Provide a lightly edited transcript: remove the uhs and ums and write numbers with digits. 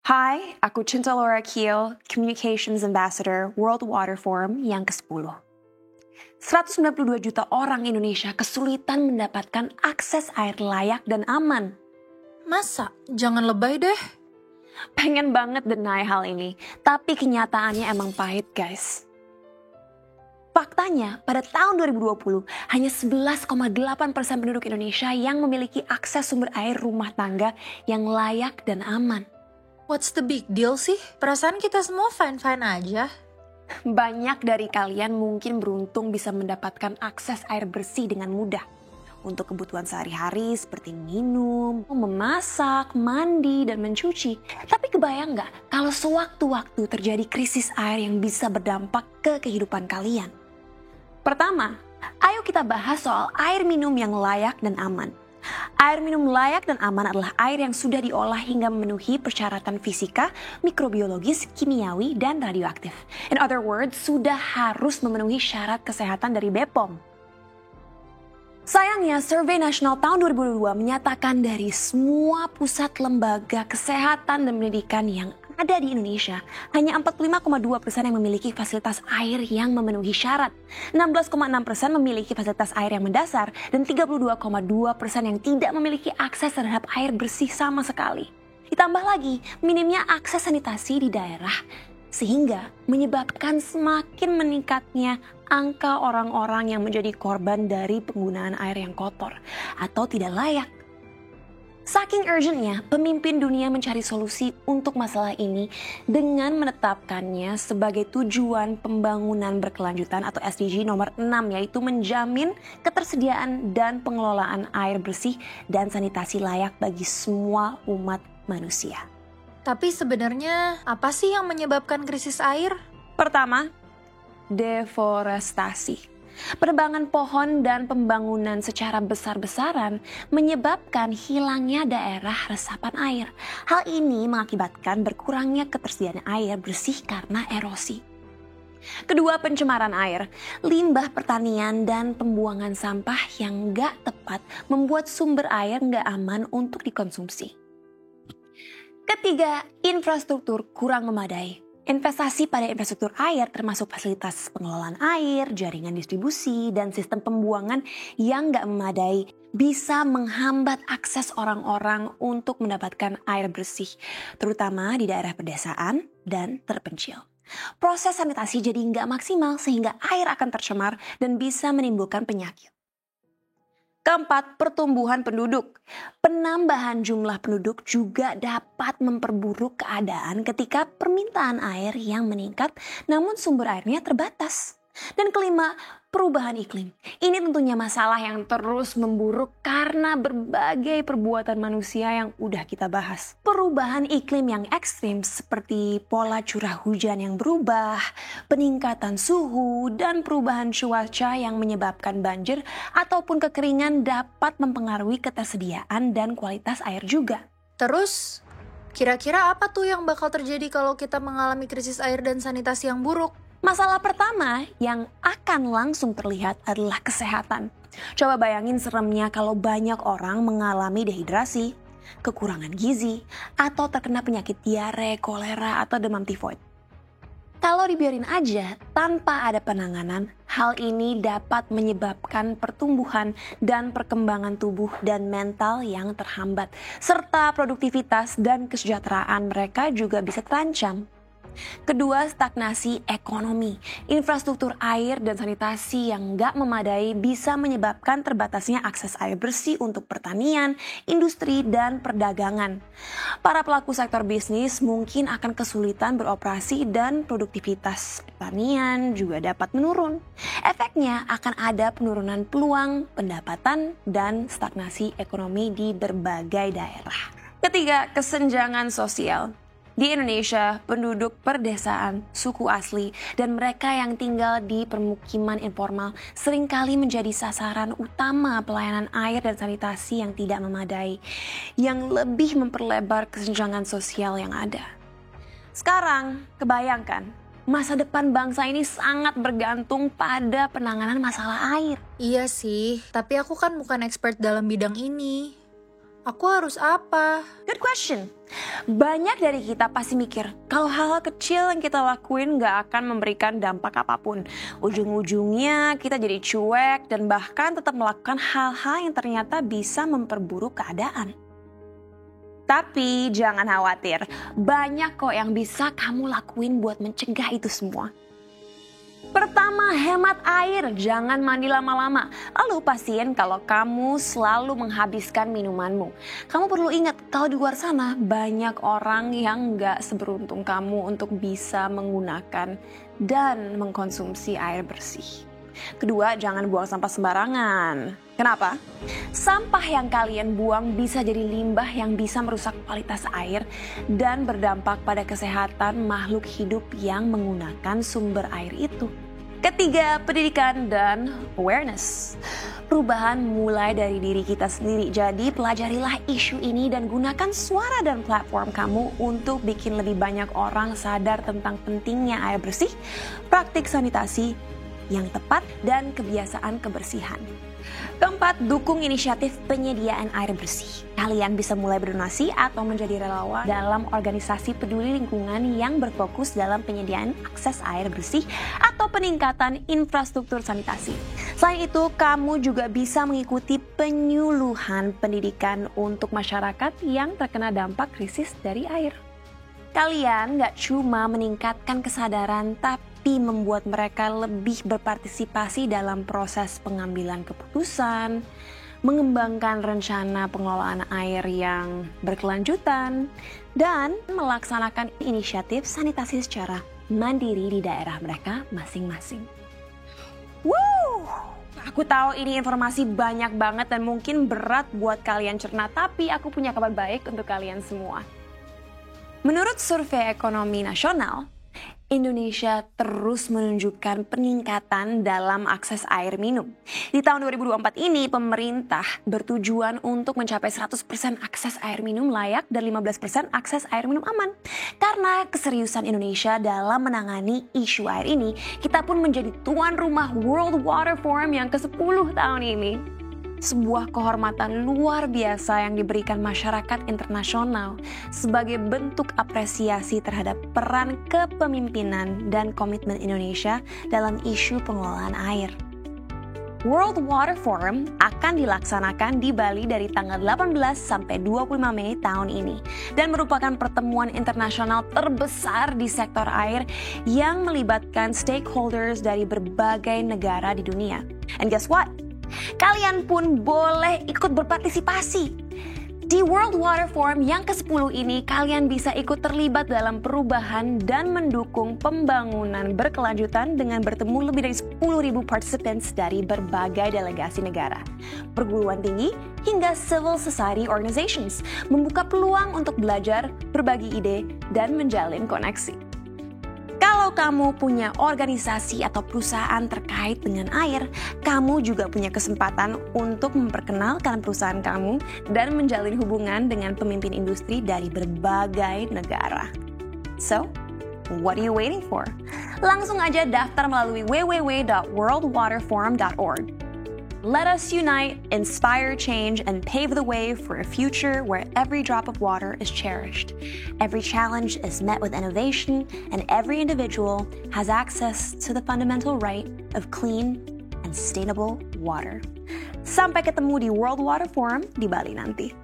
Hai, aku Cinta Laura Kiel, Communications Ambassador World Water Forum yang ke-10. 192 juta orang Indonesia kesulitan mendapatkan akses air layak dan aman. Masa? Jangan lebay deh. Pengen banget deny hal ini, tapi kenyataannya emang pahit guys. Faktanya, pada tahun 2020, hanya 11,8% penduduk Indonesia yang memiliki akses sumber air rumah tangga yang layak dan aman. What's the big deal sih? Perasaan kita semua fine-fine aja. Banyak dari kalian mungkin beruntung bisa mendapatkan akses air bersih dengan mudah. Untuk kebutuhan sehari-hari seperti minum, memasak, mandi, dan mencuci. Tapi kebayang nggak kalau sewaktu-waktu terjadi krisis air yang bisa berdampak ke kehidupan kalian? Pertama, ayo kita bahas soal air minum yang layak dan aman. Air minum layak dan aman adalah air yang sudah diolah hingga memenuhi persyaratan fisika, mikrobiologis, kimiawi, dan radioaktif. In other words, sudah harus memenuhi syarat kesehatan dari BPOM. Sayangnya, Survei Nasional tahun 2022 menyatakan dari semua pusat lembaga kesehatan dan pendidikan yang ada di Indonesia, hanya 45,2% yang memiliki fasilitas air yang memenuhi syarat, 16,6% memiliki fasilitas air yang mendasar, dan 32,2% yang tidak memiliki akses terhadap air bersih sama sekali. Ditambah lagi, minimnya akses sanitasi di daerah, sehingga menyebabkan semakin meningkatnya angka orang-orang yang menjadi korban dari penggunaan air yang kotor atau tidak layak. Saking urgentnya, pemimpin dunia mencari solusi untuk masalah ini dengan menetapkannya sebagai tujuan pembangunan berkelanjutan atau SDG nomor 6, yaitu menjamin ketersediaan dan pengelolaan air bersih dan sanitasi layak bagi semua umat manusia. Tapi sebenarnya apa sih yang menyebabkan krisis air? Pertama, deforestasi. Penebangan pohon dan pembangunan secara besar-besaran menyebabkan hilangnya daerah resapan air. Hal ini mengakibatkan berkurangnya ketersediaan air bersih karena erosi. Kedua, pencemaran air. Limbah pertanian dan pembuangan sampah yang nggak tepat membuat sumber air nggak aman untuk dikonsumsi. Ketiga, infrastruktur kurang memadai. Investasi pada infrastruktur air termasuk fasilitas pengelolaan air, jaringan distribusi, dan sistem pembuangan yang nggak memadai bisa menghambat akses orang-orang untuk mendapatkan air bersih, terutama di daerah pedesaan dan terpencil. Proses sanitasi jadi nggak maksimal sehingga air akan tercemar dan bisa menimbulkan penyakit. Keempat, pertumbuhan penduduk. Penambahan jumlah penduduk juga dapat memperburuk keadaan ketika permintaan air yang meningkat namun sumber airnya terbatas. Dan kelima, perubahan iklim. Ini tentunya masalah yang terus memburuk karena berbagai perbuatan manusia yang udah kita bahas. Perubahan iklim yang ekstrim seperti pola curah hujan yang berubah, peningkatan suhu, dan perubahan cuaca yang menyebabkan banjir ataupun kekeringan dapat mempengaruhi ketersediaan dan kualitas air juga. Terus, kira-kira apa tuh yang bakal terjadi kalau kita mengalami krisis air dan sanitasi yang buruk? Masalah pertama yang akan langsung terlihat adalah kesehatan. Coba bayangin seremnya kalau banyak orang mengalami dehidrasi, kekurangan gizi, atau terkena penyakit diare, kolera, atau demam tifoid. Kalau dibiarin aja tanpa ada penanganan, hal ini dapat menyebabkan pertumbuhan dan perkembangan tubuh dan mental yang terhambat, serta produktivitas dan kesejahteraan mereka juga bisa terancam. Kedua, stagnasi ekonomi. Infrastruktur air dan sanitasi yang nggak memadai bisa menyebabkan terbatasnya akses air bersih untuk pertanian, industri, dan perdagangan. Para pelaku sektor bisnis mungkin akan kesulitan beroperasi dan produktivitas pertanian juga dapat menurun. Efeknya akan ada penurunan peluang, pendapatan, dan stagnasi ekonomi di berbagai daerah. Ketiga, kesenjangan sosial. Di Indonesia, penduduk perdesaan, suku asli, dan mereka yang tinggal di permukiman informal seringkali menjadi sasaran utama pelayanan air dan sanitasi yang tidak memadai, yang lebih memperlebar kesenjangan sosial yang ada. Sekarang, kebayangkan, masa depan bangsa ini sangat bergantung pada penanganan masalah air. Iya sih, tapi aku kan bukan expert dalam bidang ini. Aku harus apa? Good question. Banyak dari kita pasti mikir kalau hal-hal kecil yang kita lakuin gak akan memberikan dampak apapun. Ujung-ujungnya kita jadi cuek dan bahkan tetap melakukan hal-hal yang ternyata bisa memperburuk keadaan. Tapi jangan khawatir, banyak kok yang bisa kamu lakuin buat mencegah itu semua. Pertama, hemat air, jangan mandi lama-lama. Lalu pastiin kalau kamu selalu menghabiskan minumanmu. Kamu perlu ingat kalau di luar sana banyak orang yang gak seberuntung kamu untuk bisa menggunakan dan mengkonsumsi air bersih. Kedua, jangan buang sampah sembarangan. Kenapa? Sampah yang kalian buang bisa jadi limbah yang bisa merusak kualitas air dan berdampak pada kesehatan makhluk hidup yang menggunakan sumber air itu. Ketiga, pendidikan dan awareness. Perubahan mulai dari diri kita sendiri. Jadi pelajarilah isu ini dan gunakan suara dan platform kamu untuk bikin lebih banyak orang sadar tentang pentingnya air bersih, praktik sanitasi yang tepat, dan kebiasaan kebersihan. Keempat, dukung inisiatif penyediaan air bersih. Kalian bisa mulai berdonasi atau menjadi relawan dalam organisasi peduli lingkungan yang berfokus dalam penyediaan akses air bersih atau peningkatan infrastruktur sanitasi. Selain itu, kamu juga bisa mengikuti penyuluhan pendidikan untuk masyarakat yang terkena dampak krisis dari air. Kalian gak cuma meningkatkan kesadaran, tapi membuat mereka lebih berpartisipasi dalam proses pengambilan keputusan, mengembangkan rencana pengelolaan air yang berkelanjutan, dan melaksanakan inisiatif sanitasi secara mandiri di daerah mereka masing-masing. Aku tahu ini informasi banyak banget dan mungkin berat buat kalian cerna, tapi aku punya kabar baik untuk kalian semua. Menurut Survei Ekonomi Nasional, Indonesia terus menunjukkan peningkatan dalam akses air minum. Di tahun 2024 ini, pemerintah bertujuan untuk mencapai 100% akses air minum layak dan 15% akses air minum aman. Karena keseriusan Indonesia dalam menangani isu air ini, kita pun menjadi tuan rumah World Water Forum yang ke-10 tahun ini. Sebuah kehormatan luar biasa yang diberikan masyarakat internasional sebagai bentuk apresiasi terhadap peran kepemimpinan dan komitmen Indonesia dalam isu pengelolaan air. World Water Forum akan dilaksanakan di Bali dari tanggal 18 sampai 25 Mei tahun ini dan merupakan pertemuan internasional terbesar di sektor air yang melibatkan stakeholders dari berbagai negara di dunia. And guess what? Kalian pun boleh ikut berpartisipasi. Di World Water Forum yang ke-10 ini, kalian bisa ikut terlibat dalam perubahan dan mendukung pembangunan berkelanjutan dengan bertemu lebih dari 10.000 participants dari berbagai delegasi negara, perguruan tinggi, hingga civil society organizations, membuka peluang untuk belajar, berbagi ide, dan menjalin koneksi. Kalau kamu punya organisasi atau perusahaan terkait dengan air, kamu juga punya kesempatan untuk memperkenalkan perusahaan kamu dan menjalin hubungan dengan pemimpin industri dari berbagai negara. So, what are you waiting for? Langsung aja daftar melalui www.worldwaterforum.org. Let us unite, inspire change, and pave the way for a future where every drop of water is cherished. Every challenge is met with innovation, and every individual has access to the fundamental right of clean and sustainable water. Sampai ketemu di World Water Forum di Bali nanti.